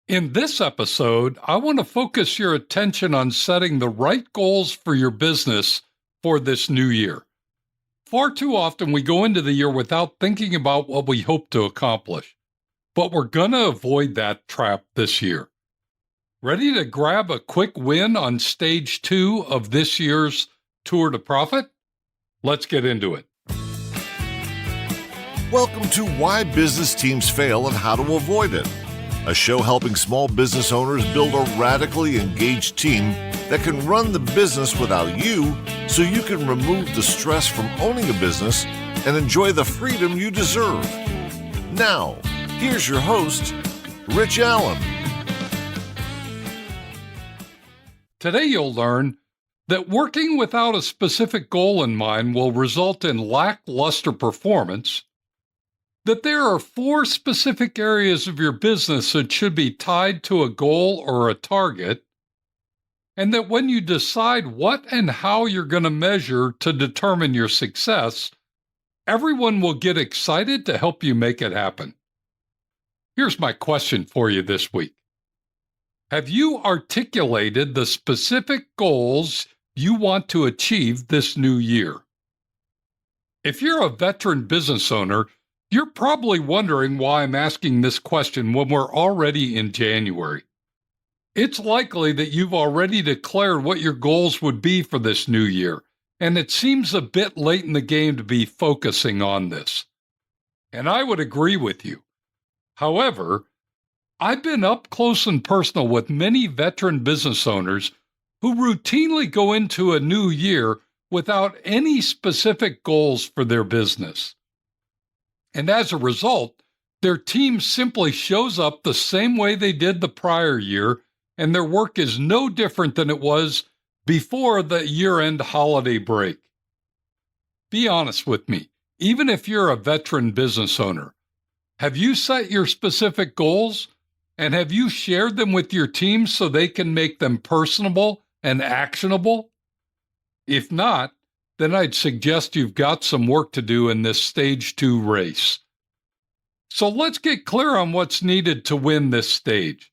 In this episode, I want to focus your attention on setting the right goals for your business for this new year. Far too often, we go into the year without thinking about what we hope to accomplish, but we're going to avoid that trap this year. Ready to grab a quick win on stage 2 of this year's Tour to Profit? Let's get into it. Welcome to Why Business Teams Fail and How to Avoid It, a show helping small business owners build a radically engaged team that can run the business without you, so you can remove the stress from owning a business and enjoy the freedom you deserve. Now, here's your host, Rich Allen. Today you'll learn that working without a specific goal in mind will result in lackluster performance, that there are 4 specific areas of your business that should be tied to a goal or a target, and that when you decide what and how you're going to measure to determine your success, everyone will get excited to help you make it happen. Here's my question for you this week. Have you articulated the specific goals you want to achieve this new year? If you're a veteran business owner, you're probably wondering why I'm asking this question when we're already in January. It's likely that you've already declared what your goals would be for this new year, and it seems a bit late in the game to be focusing on this. And I would agree with you. However, I've been up close and personal with many veteran business owners who routinely go into a new year without any specific goals for their business. And as a result, their team simply shows up the same way they did the prior year, and their work is no different than it was before the year-end holiday break. Be honest with me, even if you're a veteran business owner, have you set your specific goals, and have you shared them with your team so they can make them personable and actionable? If not, then I'd suggest you've got some work to do in this stage 2 race. So let's get clear on what's needed to win this stage.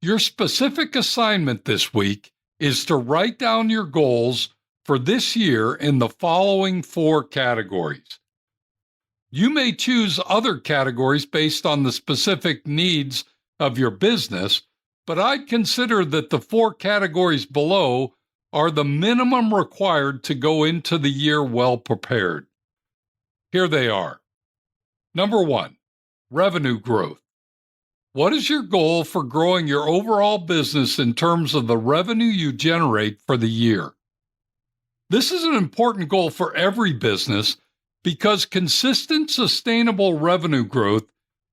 Your specific assignment this week is to write down your goals for this year in the following 4 categories. You may choose other categories based on the specific needs of your business, but I'd consider that the 4 categories below are the minimum required to go into the year well prepared. Here they are. Number 1, revenue growth. What is your goal for growing your overall business in terms of the revenue you generate for the year? This is an important goal for every business because consistent, sustainable revenue growth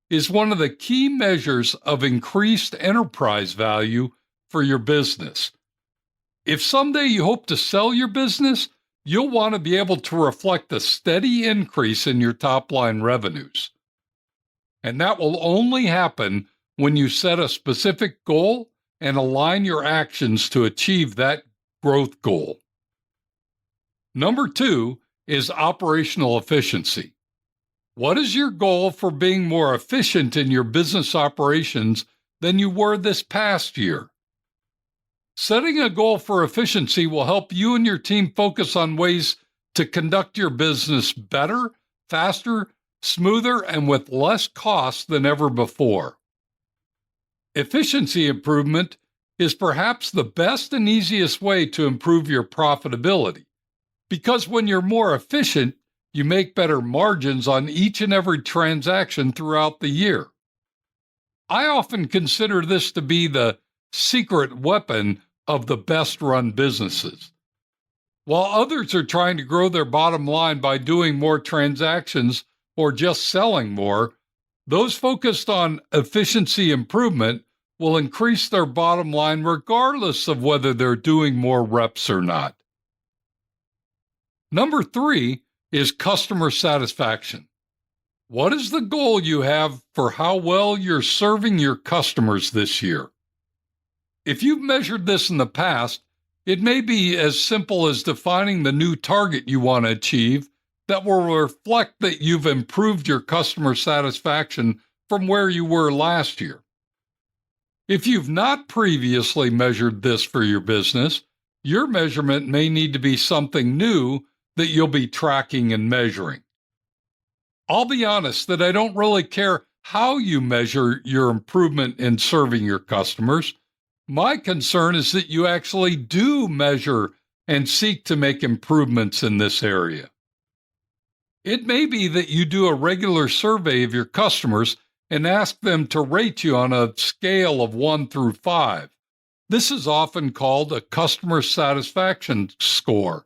is one of the key measures of increased enterprise value for your business. If someday you hope to sell your business, you'll want to be able to reflect a steady increase in your top-line revenues. And that will only happen when you set a specific goal and align your actions to achieve that growth goal. Number 2 is operational efficiency. What is your goal for being more efficient in your business operations than you were this past year? Setting a goal for efficiency will help you and your team focus on ways to conduct your business better, faster, smoother, and with less cost than ever before. Efficiency improvement is perhaps the best and easiest way to improve your profitability, because when you're more efficient, you make better margins on each and every transaction throughout the year. I often consider this to be the secret weapon of the best-run businesses. While others are trying to grow their bottom line by doing more transactions or just selling more, those focused on efficiency improvement will increase their bottom line regardless of whether they're doing more reps or not. Number 3 is customer satisfaction. What is the goal you have for how well you're serving your customers this year? If you've measured this in the past, it may be as simple as defining the new target you want to achieve that will reflect that you've improved your customer satisfaction from where you were last year. If you've not previously measured this for your business, your measurement may need to be something new that you'll be tracking and measuring. I'll be honest that I don't really care how you measure your improvement in serving your customers. My concern is that you actually do measure and seek to make improvements in this area. It may be that you do a regular survey of your customers and ask them to rate you on a scale of 1 through 5. This is often called a customer satisfaction score,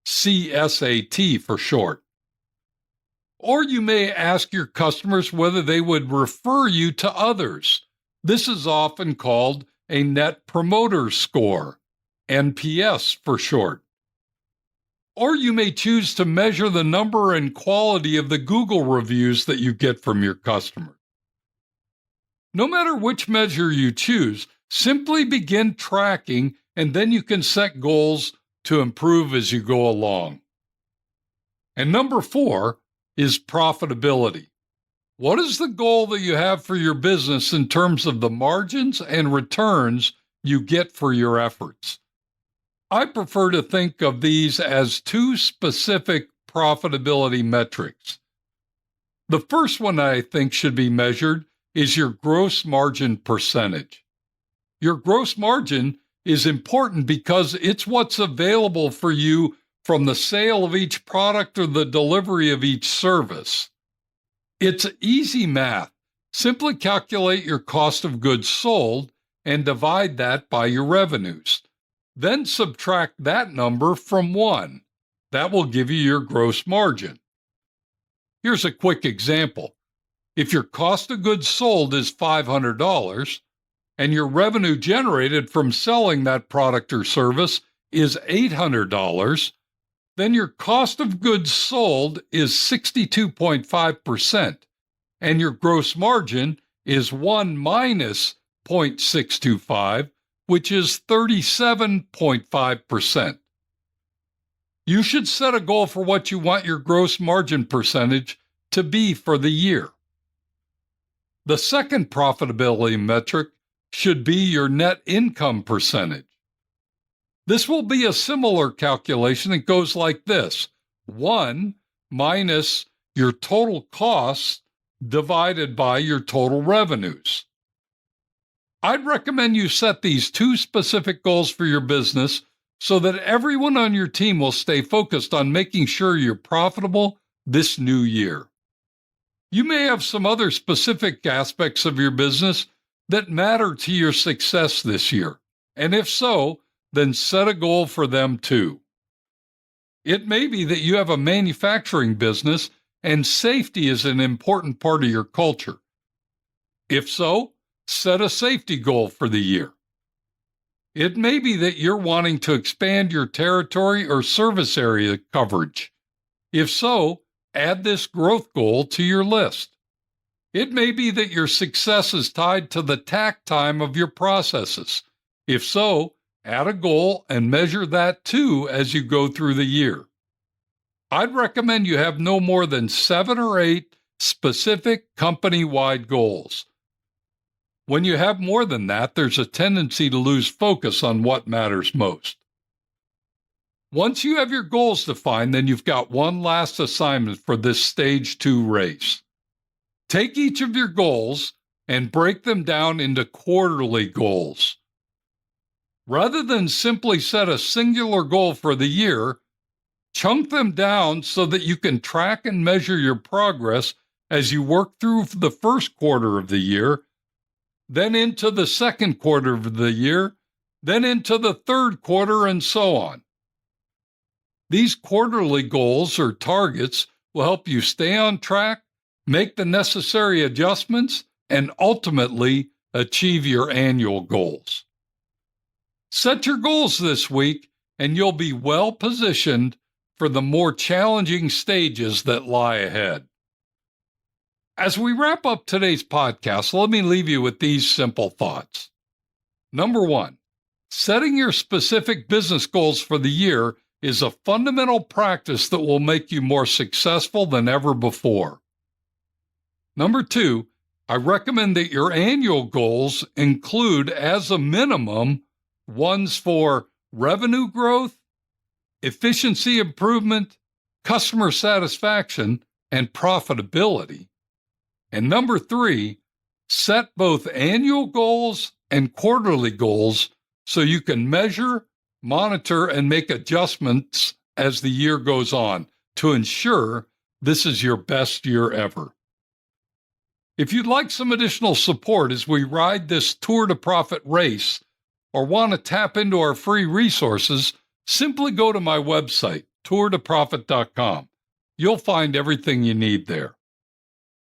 CSAT for short. Or you may ask your customers whether they would refer you to others. This is often called a Net Promoter Score, NPS for short. Or you may choose to measure the number and quality of the Google reviews that you get from your customers. No matter which measure you choose, simply begin tracking, and then you can set goals to improve as you go along. And number 4 is profitability. What is the goal that you have for your business in terms of the margins and returns you get for your efforts? I prefer to think of these as 2 specific profitability metrics. The first one I think should be measured is your gross margin percentage. Your gross margin is important because it's what's available for you from the sale of each product or the delivery of each service. It's easy math. Simply calculate your cost of goods sold and divide that by your revenues. Then subtract that number from 1. That will give you your gross margin. Here's a quick example. If your cost of goods sold is $500 and your revenue generated from selling that product or service is $800, then your cost of goods sold is 62.5%, and your gross margin is 1 minus 0.625, which is 37.5%. You should set a goal for what you want your gross margin percentage to be for the year. The second profitability metric should be your net income percentage. This will be a similar calculation. It goes like this: 1 minus your total costs divided by your total revenues. I'd recommend you set these 2 specific goals for your business so that everyone on your team will stay focused on making sure you're profitable this new year. You may have some other specific aspects of your business that matter to your success this year, and if so, then set a goal for them too. It may be that you have a manufacturing business and safety is an important part of your culture. If so, set a safety goal for the year. It may be that you're wanting to expand your territory or service area coverage. If so, add this growth goal to your list. It may be that your success is tied to the tack time of your processes. If so, add a goal and measure that too as you go through the year. I'd recommend you have no more than 7 or 8 specific company-wide goals. When you have more than that, there's a tendency to lose focus on what matters most. Once you have your goals defined, then you've got one last assignment for this stage 2 race. Take each of your goals and break them down into quarterly goals. Rather than simply set a singular goal for the year, chunk them down so that you can track and measure your progress as you work through the first quarter of the year, then into the second quarter of the year, then into the third quarter, and so on. These quarterly goals or targets will help you stay on track, make the necessary adjustments, and ultimately achieve your annual goals. Set your goals this week, and you'll be well positioned for the more challenging stages that lie ahead. As we wrap up today's podcast, let me leave you with these simple thoughts. Number 1, setting your specific business goals for the year is a fundamental practice that will make you more successful than ever before. Number 2, I recommend that your annual goals include, as a minimum, ones for revenue growth, efficiency improvement, customer satisfaction, and profitability. And number 3, set both annual goals and quarterly goals so you can measure, monitor, and make adjustments as the year goes on to ensure this is your best year ever. If you'd like some additional support as we ride this Tour to Profit race or want to tap into our free resources, simply go to my website, tourtoprofit.com. You'll find everything you need there.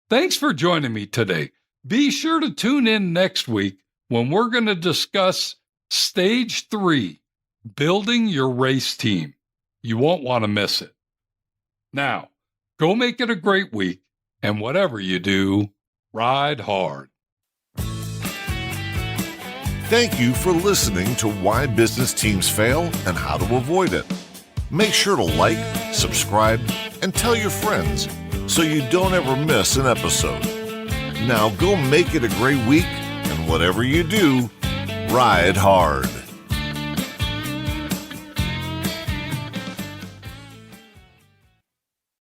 Thanks for joining me today. Be sure to tune in next week when we're going to discuss Stage 3, building your race team. You won't want to miss it. Now, go make it a great week, and whatever you do, ride hard. Thank you for listening to Why Business Teams Fail and How to Avoid It. Make sure to like, subscribe, and tell your friends so you don't ever miss an episode. Now go make it a great week, and whatever you do, ride hard.